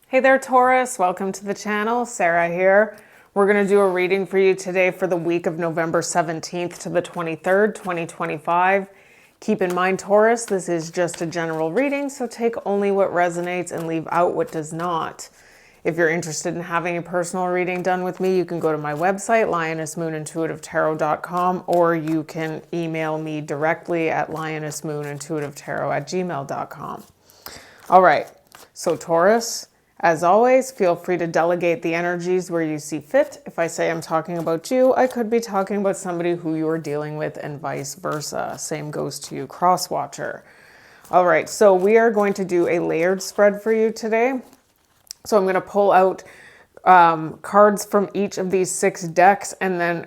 Hey there, Taurus. Welcome to the channel. Sarah here. We're going to do a reading for you today for the week of November 17th to the 23rd, 2025. Keep in mind, Taurus, this is just a general reading, so take only what resonates and leave out what does not. If you're interested in having a personal reading done with me, you can go to my website, lionessmoonintuitivetarot.com, or you can email me directly at lionessmoonintuitivetarot@gmail.com. All right, so Taurus, as always, feel free to delegate the energies where you see fit. If I say I'm talking about you, I could be talking about somebody who you're dealing with and vice versa. Same goes to you, cross-watcher. All right, so we are going to do a layered spread for you today. So I'm going to pull out cards from each of these 6 decks and then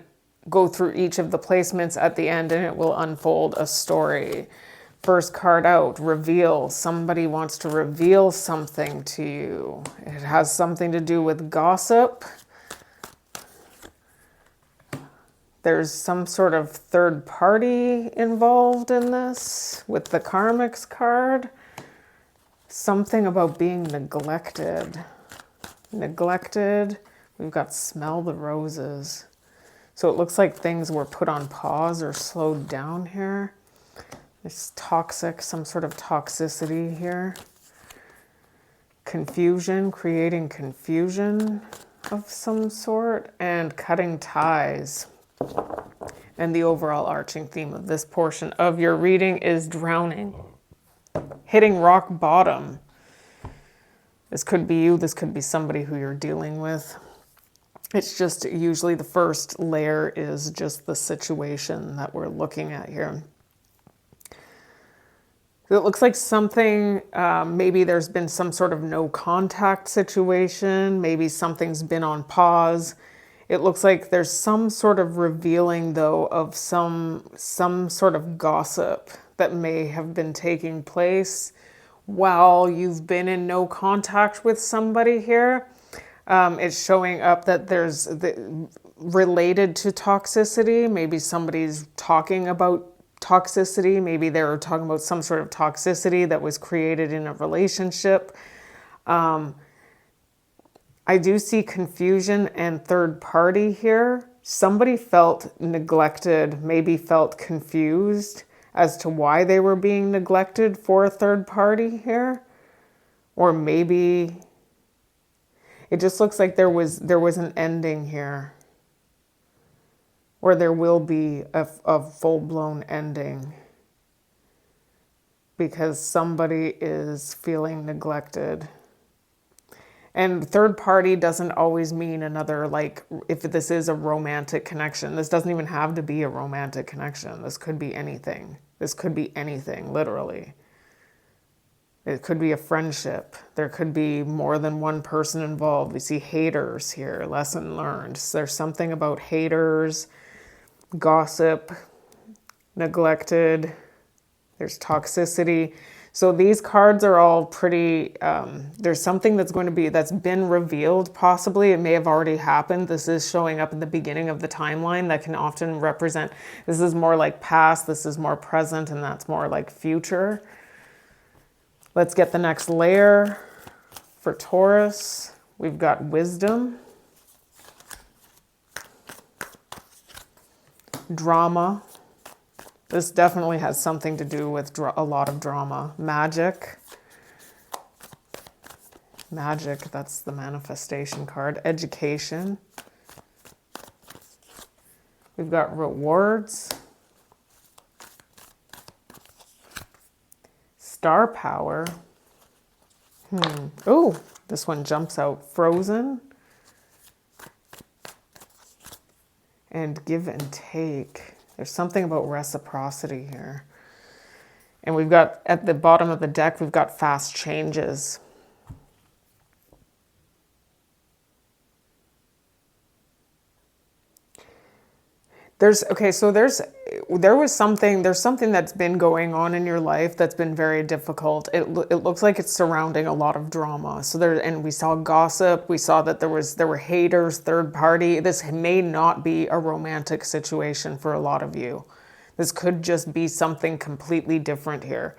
go through each of the placements at the end, and it will unfold a story. First card out, reveal. Somebody wants to reveal something to you. It has something to do with gossip. There's some sort of third party involved in this with the karmics card. Something about being neglected. Neglected. We've got smell the roses. So it looks like things were put on pause or slowed down here. It's toxic, some sort of toxicity here. Confusion, creating confusion of some sort, and cutting ties. And the overall arching theme of this portion of your reading is drowning. Hitting rock bottom. This could be you, this could be somebody who you're dealing with. It's just usually the first layer is just the situation that we're looking at here. It looks like something, maybe there's been some sort of no contact situation. Maybe something's been on pause. It looks like there's some sort of revealing, though, of some sort of gossip that may have been taking place while you've been in no contact with somebody here. It's showing up that there's related to toxicity. Maybe somebody's talking about toxicity. Maybe they're talking about some sort of toxicity that was created in a relationship. I do see confusion and third party here. Somebody felt neglected, maybe felt confused as to why they were being neglected for a third party here. Or maybe it just looks like there was an ending here. Or there will be a full-blown ending because somebody is feeling neglected. And third party doesn't always mean another, like, if this is a romantic connection. This doesn't even have to be a romantic connection. This could be anything. This could be anything, literally. It could be a friendship. There could be more than one person involved. We see haters here, lesson learned. So there's something about haters, gossip, neglected, there's toxicity. So these cards are all pretty, there's something that's been revealed possibly. It may have already happened. This is showing up in the beginning of the timeline. That can often represent, this is more like past, this is more present, and that's more like future. Let's get the next layer for Taurus. We've got wisdom. Drama. This definitely has something to do with a lot of drama. Magic. Magic, that's the manifestation card. Education. We've got rewards. Star power. Oh, this one jumps out. Frozen. And give and take. There's something about reciprocity here. And we've got, at the bottom of the deck, we've got fast changes. There's something that's been going on in your life that's been very difficult. It looks like it's surrounding a lot of drama. And we saw gossip. We saw that there were haters, third party. This may not be a romantic situation for a lot of you. This could just be something completely different here.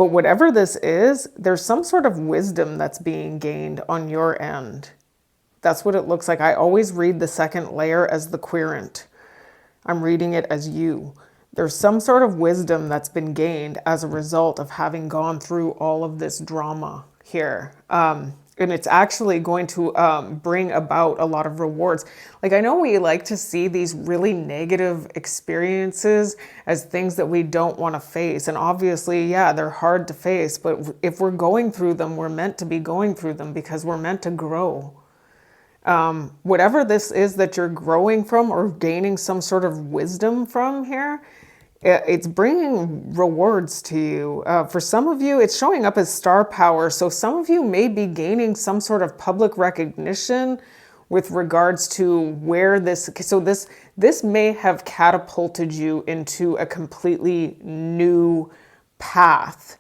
But whatever this is, there's some sort of wisdom that's being gained on your end. That's what it looks like. I always read the second layer as the querent. I'm reading it as you. There's some sort of wisdom that's been gained as a result of having gone through all of this drama here. And it's actually going to bring about a lot of rewards. Like, I know we like to see these really negative experiences as things that we don't want to face. And obviously, yeah, they're hard to face. But if we're going through them, we're meant to be going through them because we're meant to grow. Whatever this is that you're growing from or gaining some sort of wisdom from here, it's bringing rewards to you. For some of you, it's showing up as star power. So some of you may be gaining some sort of public recognition with regards to where this may have catapulted you into a completely new path,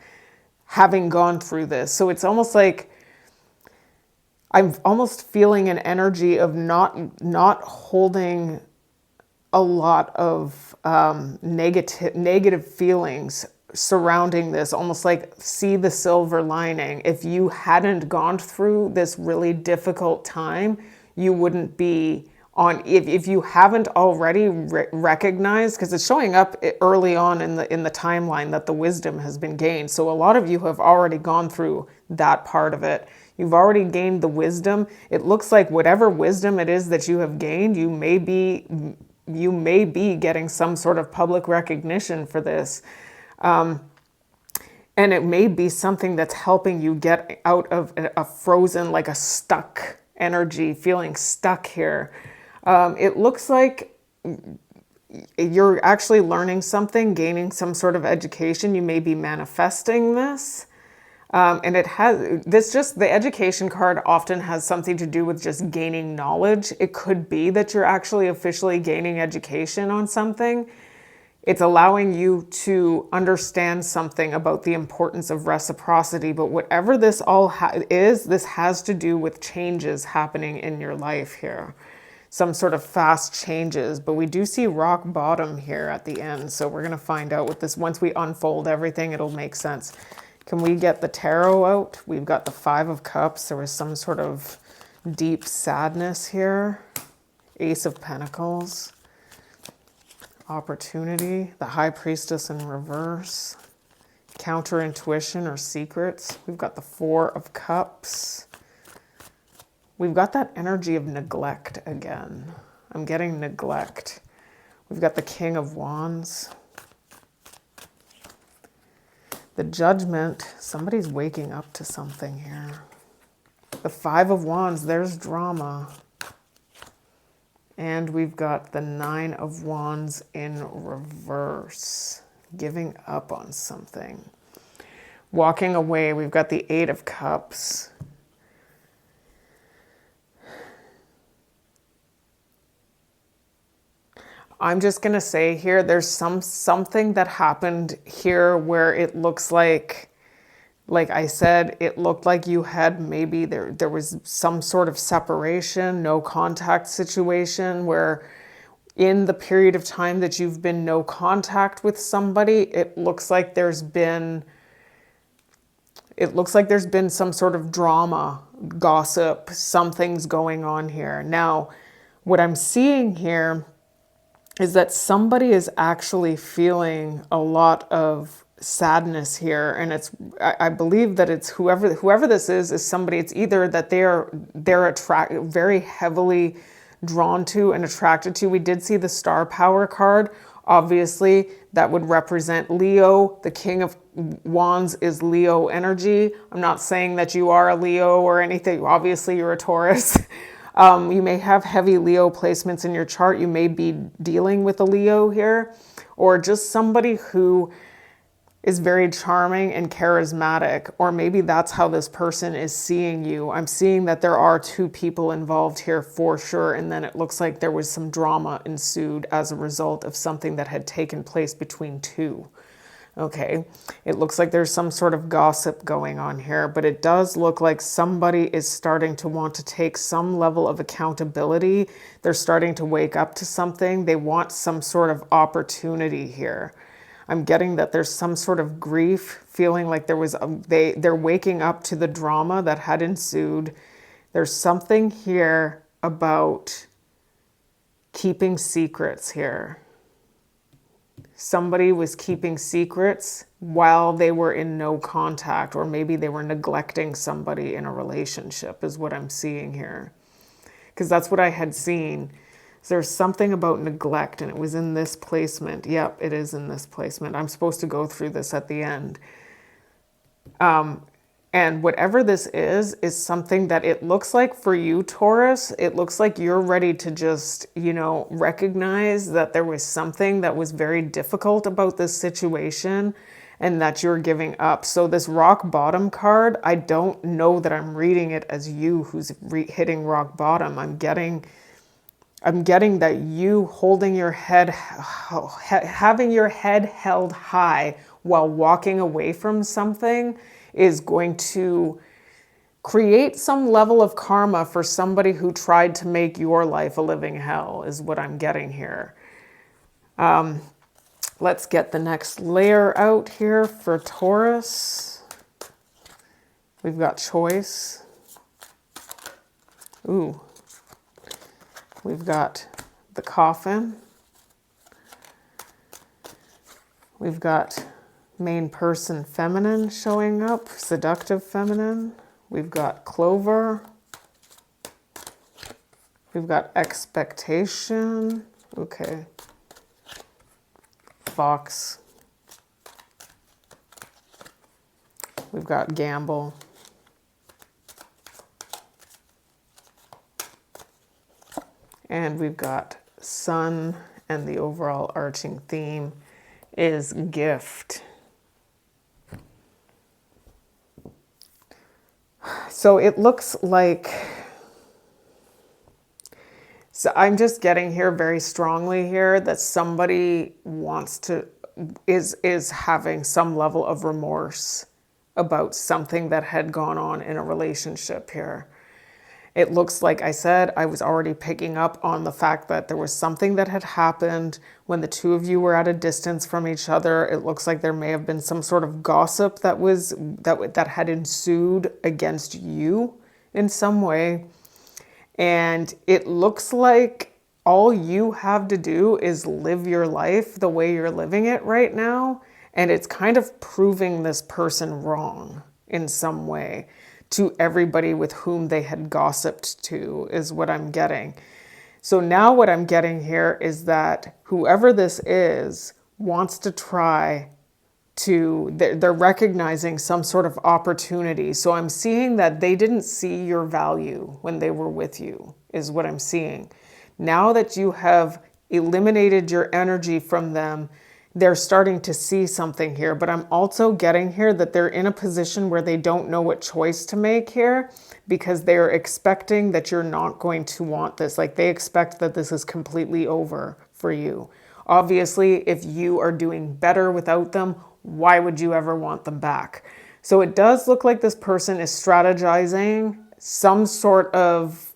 having gone through this. So it's almost like I'm almost feeling an energy of not holding a lot of negative feelings surrounding this, almost like see the silver lining. If you hadn't gone through this really difficult time, you wouldn't be on, if you haven't already recognized, because it's showing up early on in the timeline that the wisdom has been gained. So a lot of you have already gone through that part of it. You've already gained the wisdom. It looks like whatever wisdom it is that you have gained, you may be getting some sort of public recognition for this. And it may be something that's helping you get out of a frozen, like a stuck energy, feeling stuck here. It looks like you're actually learning something, gaining some sort of education. You may be manifesting this. And it has the education card often has something to do with just gaining knowledge. It could be that you're actually officially gaining education on something. It's allowing you to understand something about the importance of reciprocity. But whatever this all is, this has to do with changes happening in your life here. Some sort of fast changes. But we do see rock bottom here at the end. So we're going to find out with this. Once we unfold everything, it'll make sense. Can we get the tarot out? We've got the Five of Cups. There was some sort of deep sadness here. Ace of Pentacles. Opportunity. The High Priestess in reverse. Counterintuition or secrets. We've got the Four of Cups. We've got that energy of neglect again. I'm getting neglect. We've got the King of Wands. The Judgment, somebody's waking up to something here. The Five of Wands, there's drama. And we've got the Nine of Wands in reverse, giving up on something. Walking away, we've got the Eight of Cups. I'm just going to say here, there's something that happened here where it looks like I said, it looked like you had maybe there was some sort of separation, no contact situation where in the period of time that you've been no contact with somebody, it looks like there's been some sort of drama, gossip, something's going on here. Now, what I'm seeing here is that somebody is actually feeling a lot of sadness here, and I believe that it's whoever this is somebody. It's either that they're very heavily drawn to and attracted to. We did see the Star Power card. Obviously, that would represent Leo. The King of Wands is Leo energy. I'm not saying that you are a Leo or anything. Obviously, you're a Taurus. You may have heavy Leo placements in your chart. You may be dealing with a Leo here, or just somebody who is very charming and charismatic, or maybe that's how this person is seeing you. I'm seeing that there are two people involved here for sure, and then it looks like there was some drama ensued as a result of something that had taken place between two. Okay, it looks like there's some sort of gossip going on here, but it does look like somebody is starting to want to take some level of accountability. They're starting to wake up to something. They want some sort of opportunity here. I'm getting that there's some sort of grief, feeling like there was they're waking up to the drama that had ensued. There's something here about keeping secrets here. Somebody was keeping secrets while they were in no contact, or maybe they were neglecting somebody in a relationship, is what I'm seeing here. Because that's what I had seen. So there's something about neglect, and it was in this placement. Yep, it is in this placement. I'm supposed to go through this at the end. And whatever this is something that it looks like for you, Taurus, it looks like you're ready to just, recognize that there was something that was very difficult about this situation and that you're giving up. So this rock bottom card, I don't know that I'm reading it as you who's hitting rock bottom. I'm getting that you holding your head, having your head held high while walking away from something is going to create some level of karma for somebody who tried to make your life a living hell, is what I'm getting here. Let's get the next layer out here for Taurus. We've got choice. Ooh. We've got the coffin. We've got main person feminine showing up, seductive feminine. We've got clover. We've got expectation. Okay. Fox. We've got gamble. And we've got sun, and the overall arching theme is gift. So it looks like, so I'm just getting here very strongly here that somebody is having some level of remorse about something that had gone on in a relationship here. It looks like I said, I was already picking up on the fact that there was something that had happened when the two of you were at a distance from each other. It looks like there may have been some sort of gossip that had ensued against you in some way. And it looks like all you have to do is live your life the way you're living it right now. And it's kind of proving this person wrong in some way to everybody with whom they had gossiped to, is what I'm getting. So now what I'm getting here is that whoever this is wants to try to, they're recognizing some sort of opportunity. So I'm seeing that they didn't see your value when they were with you, is what I'm seeing. Now that you have eliminated your energy from them, they're starting to see something here, but I'm also getting here that they're in a position where they don't know what choice to make here because they're expecting that you're not going to want this. Like they expect that this is completely over for you. Obviously, if you are doing better without them, why would you ever want them back? So it does look like this person is strategizing some sort of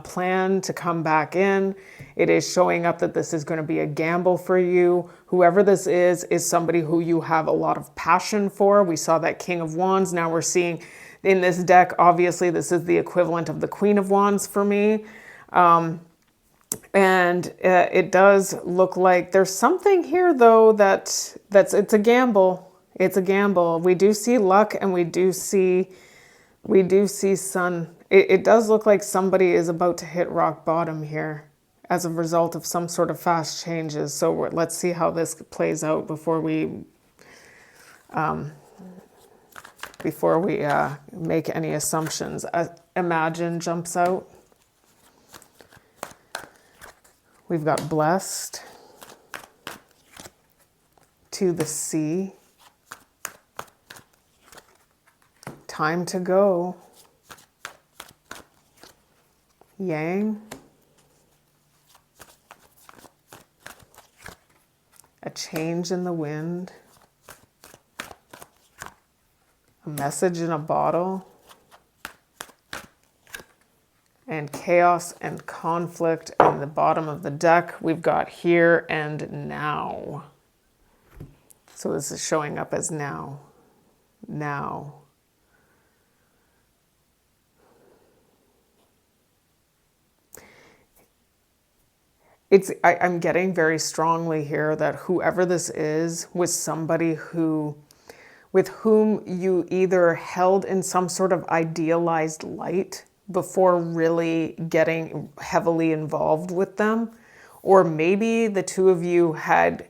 plan to come back in. It is showing up that this is going to be a gamble for you. Whoever this is somebody who you have a lot of passion for. We saw that King of Wands. Now we're seeing in this deck, obviously this is the equivalent of the Queen of Wands for me. And it does look like there's something here though that's it's a gamble. It's a gamble. We do see luck and we do see sun. It does look like somebody is about to hit rock bottom here as a result of some sort of fast changes. So let's see how this plays out before we make any assumptions. Imagine jumps out. We've got blessed, to the sea, time to go, yang, a change in the wind, a message in a bottle, and chaos and conflict in the bottom of the deck. We've got here and now. So this is showing up as now. Now. I'm getting very strongly here that whoever this is was somebody with whom you either held in some sort of idealized light before really getting heavily involved with them, or maybe the two of you had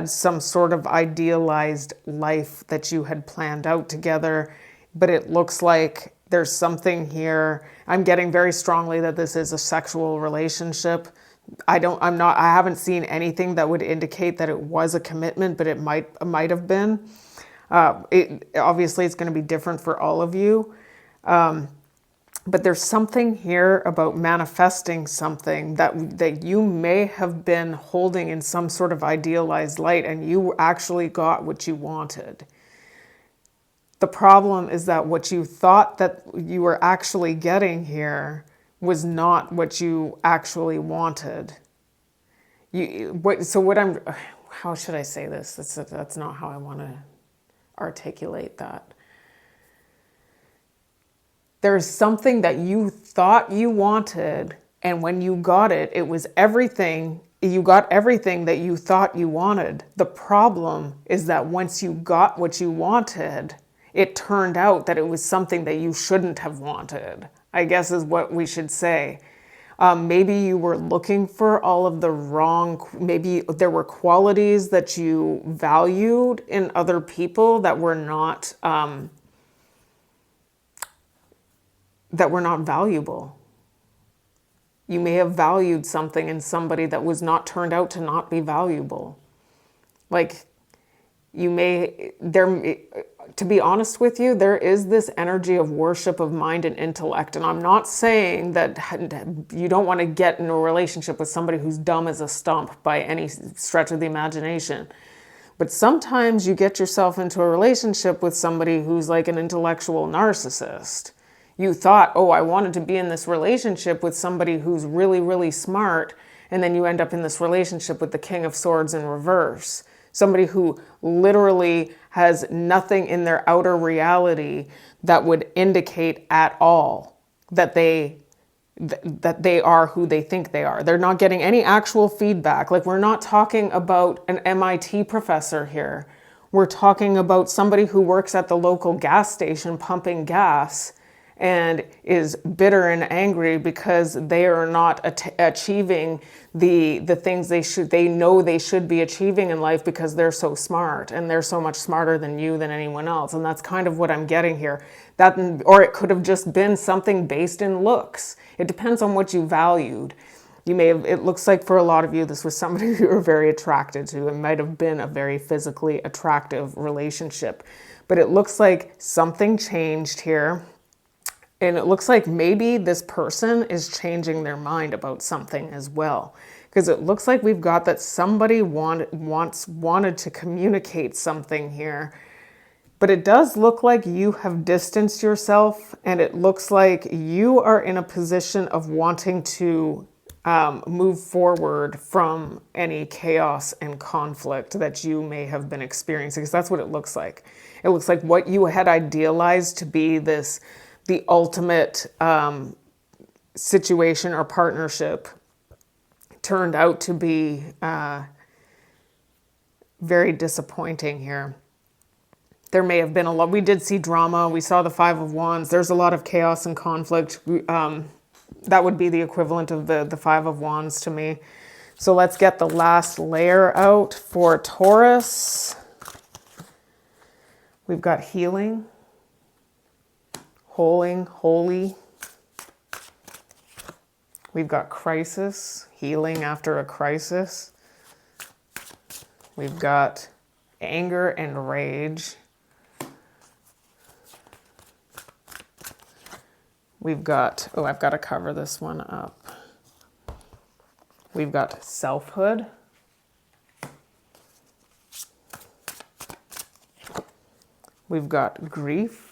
some sort of idealized life that you had planned out together, but it looks like there's something here. I'm getting very strongly that this is a sexual relationship. I haven't seen anything that would indicate that it was a commitment, but it might have been. Obviously, it's going to be different for all of you. But there's something here about manifesting something that you may have been holding in some sort of idealized light, and you actually got what you wanted. The problem is that what you thought that you were actually getting here was not what you actually wanted. How should I say this? That's not how I want to articulate that. There's something that you thought you wanted, and when you got it, it was everything. You got everything that you thought you wanted. The problem is that once you got what you wanted, it turned out that it was something that you shouldn't have wanted, I guess is what we should say. Maybe you were looking for all of the wrong, maybe there were qualities that you valued in other people that were not valuable. You may have valued something in somebody that was not turned out to not be valuable. Like, to be honest with you, there is this energy of worship of mind and intellect. And I'm not saying that you don't want to get in a relationship with somebody who's dumb as a stump by any stretch of the imagination. But sometimes you get yourself into a relationship with somebody who's like an intellectual narcissist. You thought, oh, I wanted to be in this relationship with somebody who's really, really smart. And then you end up in this relationship with the King of Swords in reverse. Somebody who literally has nothing in their outer reality that would indicate at all that they are who they think they are. They're not getting any actual feedback. Like, we're not talking about an MIT professor here. We're talking about somebody who works at the local gas station pumping gas and is bitter and angry because they are not achieving the things they know they should be achieving in life because they're so smart and they're so much smarter than you, than anyone else. And that's kind of what I'm getting here. Or it could have just been something based in looks. It depends on what you valued. It looks like for a lot of you, this was somebody you were very attracted to. It might have been a very physically attractive relationship, but it looks like something changed here. And it looks like maybe this person is changing their mind about something as well. Because it looks like we've got that somebody wanted to communicate something here. But it does look like you have distanced yourself, and it looks like you are in a position of wanting to move forward from any chaos and conflict that you may have been experiencing. Because that's what it looks like. It looks like what you had idealized to be the ultimate situation or partnership turned out to be very disappointing here. There may have been a lot. We did see drama. We saw the Five of Wands. There's a lot of chaos and conflict. That would be the equivalent of the Five of Wands to me. So let's get the last layer out for Taurus. We've got healing. Holy. We've got crisis, healing after a crisis. We've got anger and rage. We've got, I've got to cover this one up. We've got selfhood. We've got grief.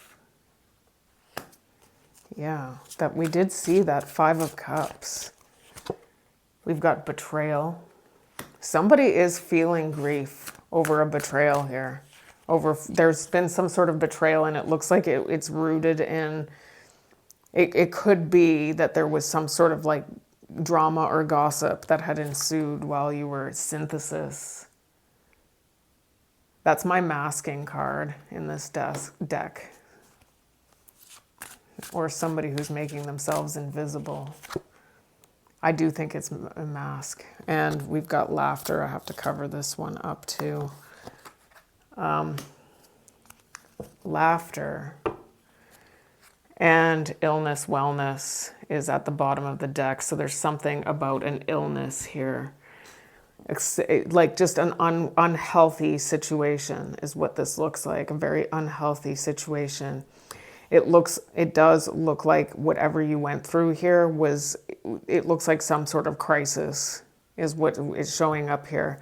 Yeah, that we did see that Five of Cups. We've got betrayal. Somebody is feeling grief over a betrayal here. There's been some sort of betrayal, and it looks like it's rooted in, it could be that there was some sort of like drama or gossip that had ensued while you were synthesis. That's my masking card in this deck. Or somebody who's making themselves invisible. I do think it's a mask. And we've got laughter. I have to cover this one up too. Laughter and illness, wellness is at the bottom of the deck. So there's something about an illness here. Like just an unhealthy situation is what this looks like. A very unhealthy situation. It does look like whatever you went through here it looks like some sort of crisis is what is showing up here.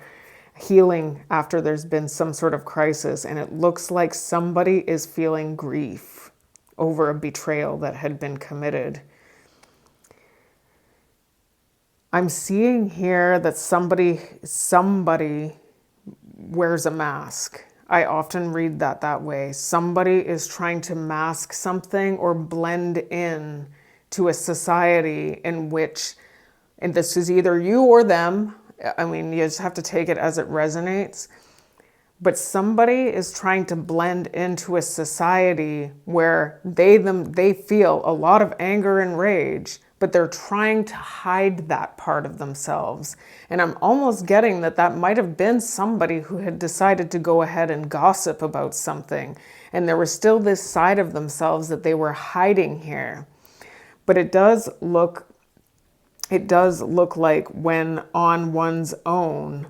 Healing after there's been some sort of crisis, and it looks like somebody is feeling grief over a betrayal that had been committed. I'm seeing here that somebody wears a mask. I often read that way. Somebody is trying to mask something or blend in to a society in which, and this is either you or them, I mean, you just have to take it as it resonates, but somebody is trying to blend into a society where they feel a lot of anger and rage, but they're trying to hide that part of themselves. And I'm almost getting that might have been somebody who had decided to go ahead and gossip about something. And there was still this side of themselves that they were hiding here. But it does look like when on one's own,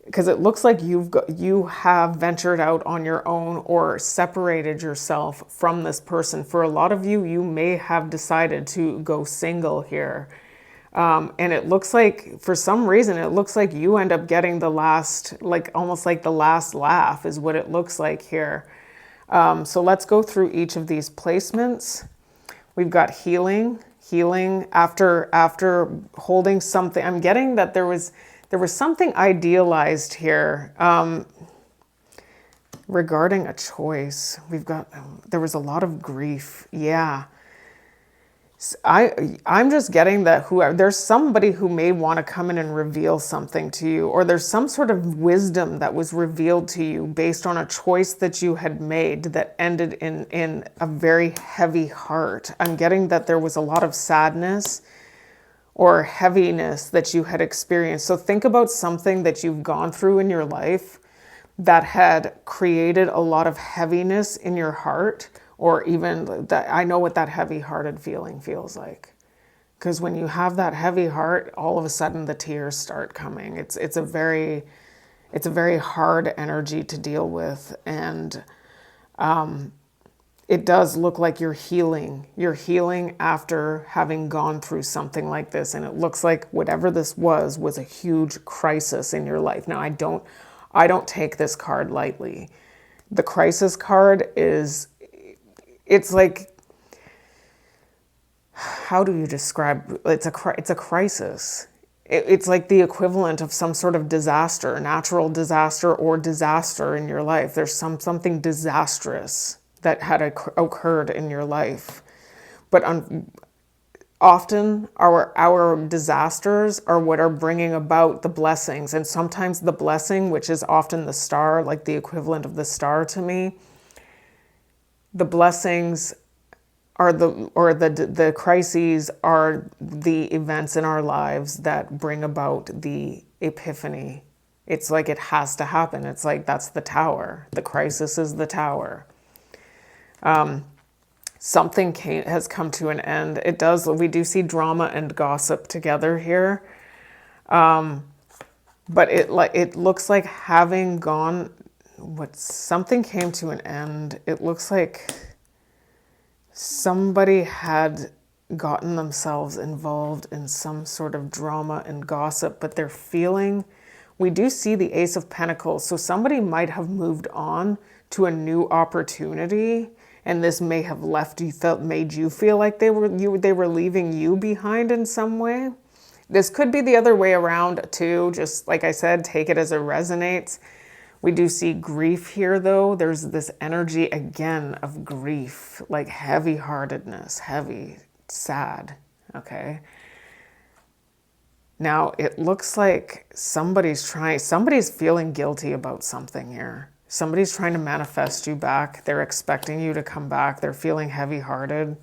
because it looks like you have ventured out on your own or separated yourself from this person. For a lot of you, you may have decided to go single here. And it looks like, for some reason, it looks like you end up getting the last, like almost like the last laugh is what it looks like here. So let's go through each of these placements. We've got healing after holding something. I'm getting that there was something idealized here regarding a choice. There was a lot of grief. Yeah. I'm just getting that there's somebody who may want to come in and reveal something to you, or there's some sort of wisdom that was revealed to you based on a choice that you had made that ended in a very heavy heart. I'm getting that there was a lot of sadness or heaviness that you had experienced. So think about something that you've gone through in your life that had created a lot of heaviness in your heart, or even that. I know what that heavy-hearted feeling feels like. Because when you have that heavy heart, all of a sudden the tears start coming. It's a very hard energy to deal with. And it does look like you're healing. You're healing after having gone through something like this. And it looks like whatever this was a huge crisis in your life. Now, I don't take this card lightly. The crisis card it's like, how do you describe, it's a crisis. It's like the equivalent of some sort of disaster, natural disaster or disaster in your life. There's something disastrous that had occurred in your life. But often our disasters are what are bringing about the blessings. And sometimes the blessing, which is often the star, like the equivalent of the star to me, the blessings are the crises are the events in our lives that bring about the epiphany. It's like it has to happen. It's like that's the tower. The crisis is the tower. Something has come to an end. We do see drama and gossip together here. But it looks like having gone, something came to an end. It looks like somebody had gotten themselves involved in some sort of drama and gossip, but we do see the Ace of Pentacles. So somebody might have moved on to a new opportunity, and this may have made you feel like they were leaving you behind in some way. This could be the other way around too. Just like I said, take it as it resonates. We do see grief here though. There's this energy again of grief, like heavy-heartedness, heavy, sad, okay? Now it looks like somebody's feeling guilty about something here. Somebody's trying to manifest you back. They're expecting you to come back. They're feeling heavy-hearted.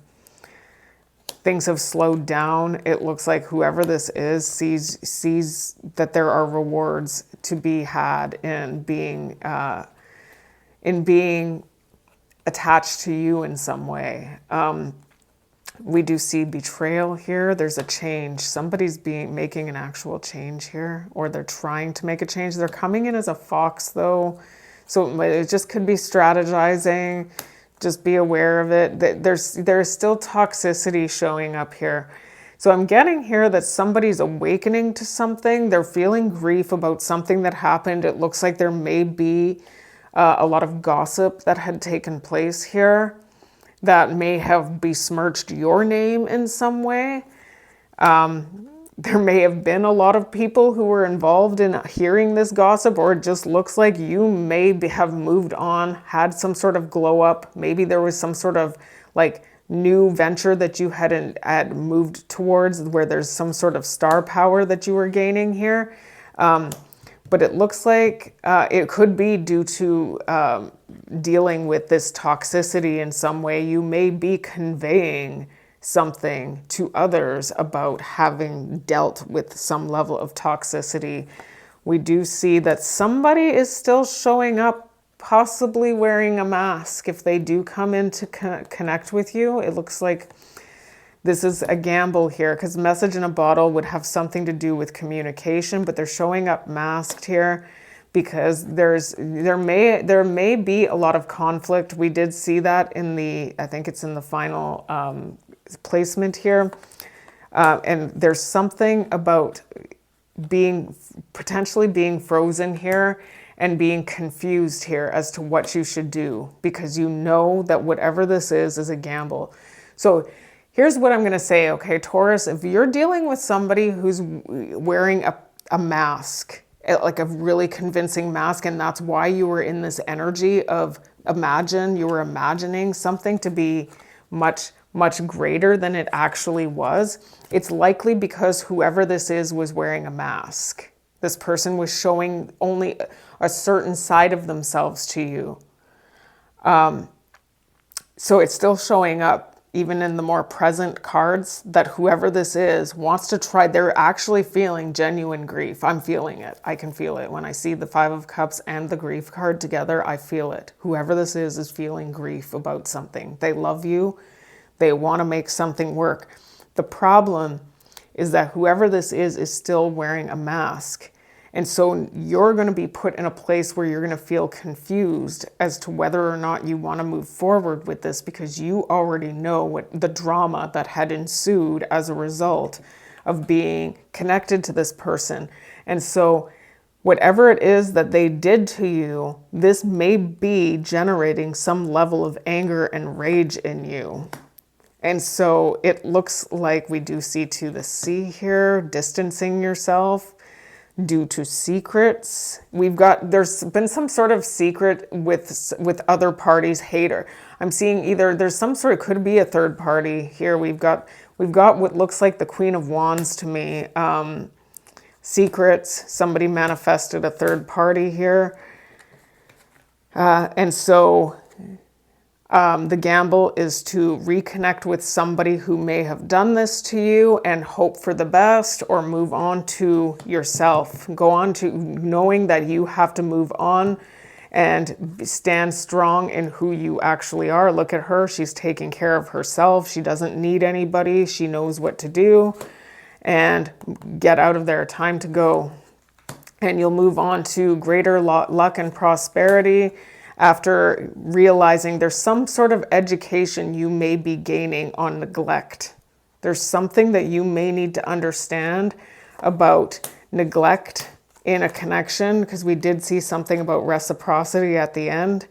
Things have slowed down. It looks like whoever this is sees that there are rewards to be had in being attached to you in some way. We do see betrayal here. There's a change. Somebody's making an actual change here, or they're trying to make a change. They're coming in as a fox though. So it just could be strategizing. Just be aware of it. There's still toxicity showing up here. So I'm getting here that somebody's awakening to something. They're feeling grief about something that happened. It looks like there may be a lot of gossip that had taken place here that may have besmirched your name in some way. There may have been a lot of people who were involved in hearing this gossip, or it just looks like you may have moved on, had some sort of glow up. Maybe there was some sort of like new venture that you had moved towards, where there's some sort of star power that you were gaining here. But it looks like it could be due to dealing with this toxicity in some way. You may be conveying something to others about having dealt with some level of toxicity. We do see that somebody is still showing up, possibly wearing a mask. If they do come in to connect with you, it looks like this is a gamble here, because message in a bottle would have something to do with communication, but they're showing up masked here because there may be a lot of conflict. We did see that I think it's in the final placement here. And there's something about potentially being frozen here and being confused here as to what you should do, because you know that whatever this is a gamble. So here's what I'm going to say, okay, Taurus, if you're dealing with somebody who's wearing a mask, like a really convincing mask, and that's why you were in this energy of you were imagining something to be much, much greater than it actually was, it's likely because whoever this is was wearing a mask. This person was showing only a certain side of themselves to you. So it's still showing up, even in the more present cards, that whoever this is wants to try. They're actually feeling genuine grief. I'm feeling it. I can feel it. When I see the Five of Cups and the grief card together, I feel it. Whoever this is feeling grief about something. They love you. They want to make something work. The problem is that whoever this is still wearing a mask. And so you're going to be put in a place where you're going to feel confused as to whether or not you want to move forward with this, because you already know what the drama that had ensued as a result of being connected to this person. And so whatever it is that they did to you, this may be generating some level of anger and rage in you. And so it looks like we do see to the sea here, distancing yourself due to secrets. There's been some sort of secret with other parties, hater. I'm seeing either there's some sort of, could be a third party here. We've got what looks like the Queen of Wands to me. Secrets, somebody manifested a third party here. And so the gamble is to reconnect with somebody who may have done this to you and hope for the best, or move on to yourself. Go on to knowing that you have to move on and stand strong in who you actually are. Look at her. She's taking care of herself. She doesn't need anybody. She knows what to do. And get out of there. Time to go. And you'll move on to greater luck and prosperity, after realizing there's some sort of education you may be gaining on neglect. There's something that you may need to understand about neglect in a connection, because we did see something about reciprocity at the end.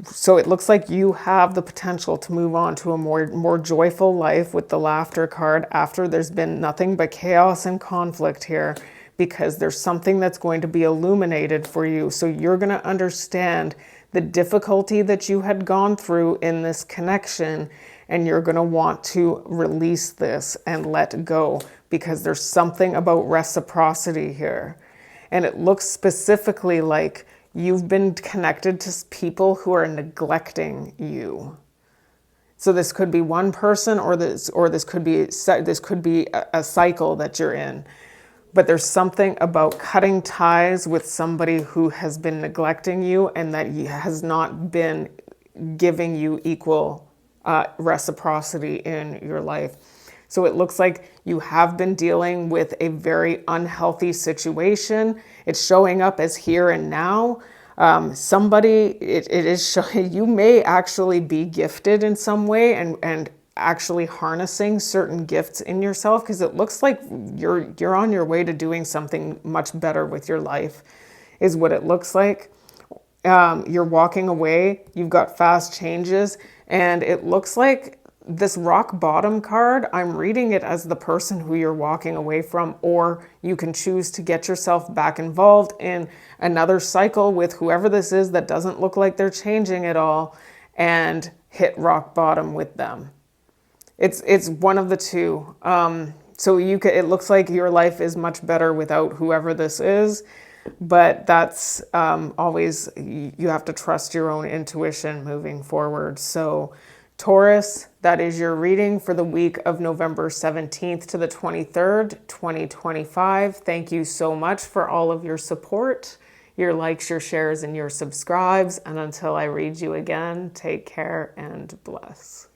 So it looks like you have the potential to move on to a more joyful life with the laughter card after there's been nothing but chaos and conflict here, because there's something that's going to be illuminated for you. So you're going to understand the difficulty that you had gone through in this connection, and you're going to want to release this and let go, because there's something about reciprocity here. And it looks specifically like you've been connected to people who are neglecting you. So this could be one person, or this could be a cycle that you're in. But there's something about cutting ties with somebody who has been neglecting you and that has not been giving you equal reciprocity in your life. So it looks like you have been dealing with a very unhealthy situation. It's showing up as here and now. It is showing you may actually be gifted in some way and actually harnessing certain gifts in yourself, because it looks like you're on your way to doing something much better with your life, is what it looks like. You're walking away, you've got fast changes, and it looks like this rock bottom card, I'm reading it as the person who you're walking away from, or you can choose to get yourself back involved in another cycle with whoever this is that doesn't look like they're changing at all, and hit rock bottom with them. It's one of the two. So it looks like your life is much better without whoever this is, but that's always, you have to trust your own intuition moving forward. So Taurus, that is your reading for the week of November 17th to the 23rd, 2025. Thank you so much for all of your support, your likes, your shares, and your subscribes. And until I read you again, take care and bless.